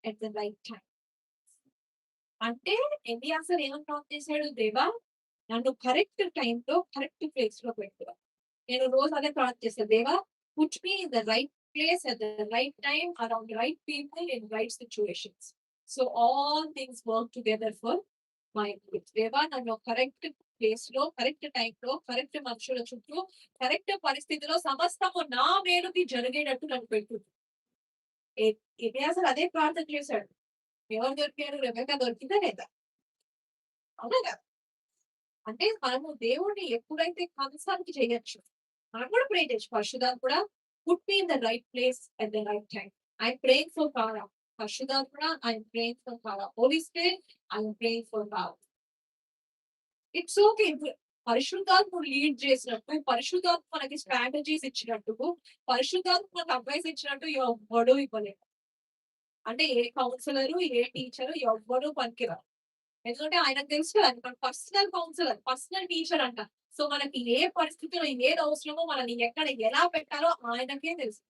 At the right time. అంటే Eliezer ఏమని ప్రార్థన చేశాడు? దేవా నన్ను కరెక్ట్ టైమ్‌లో, కరెక్ట్ ప్లేస్‌లో పెట్టు. నేను రోజు అదే ప్రార్థన చేస్తా. దేవా put me in the right place at the right time around right people in right situations. So all things work together for my good. దేవా నన్ను కరెక్ట్ ప్లేస్‌లో, కరెక్ట్ టైమ్‌లో, కరెక్ట్ మనుషుల చుట్టూ, కరెక్ట్ పరిస్థితిలో సమస్తము నా మేలుకి జరిగేటట్టు నన్ను పెట్టు. ఎ ఎలియాజర్ అదే ప్రార్థన చేశాడు. ఎవరు దొరికారు? రెబెకా దొరికిందా లేదా? అవునా కదా! అంటే మనము దేవుడిని ఎప్పుడైతే కన్సల్ట్ చేయొచ్చు. మనం కూడా ప్రే చేయొచ్చు. పరిశుద్ధాత్ముడా put me in the right place at the right time. I'm praying for power. పరిశుద్ధాత్ముడా I'm praying for power. Holy spirit I'm praying for power. It's okay. పరిశుద్ధాత్ముడు లీడ్ చేసినట్టు, పరిశుద్ధాత్మ మనకి స్ట్రాటజీస్ ఇచ్చినట్టు, పరిశుద్ధాత్మ మనకు అడ్వైస్ ఇచ్చినట్టు ఎవ్వడు ఇవ్వలేడు. అంటే ఏ కౌన్సిలరు, ఏ టీచరు ఎవ్వరు పనికిరారు. ఎందుకంటే ఆయనకు తెలుసు కదా! మన పర్సనల్ కౌన్సిలర్, పర్సనల్ టీచర్ అంట. సో, మనకి ఏ పరిస్థితిలో ఏది అవసరమో మనల్ని ఎక్కడ ఎలా పెట్టాలో ఆయనకే తెలుసు.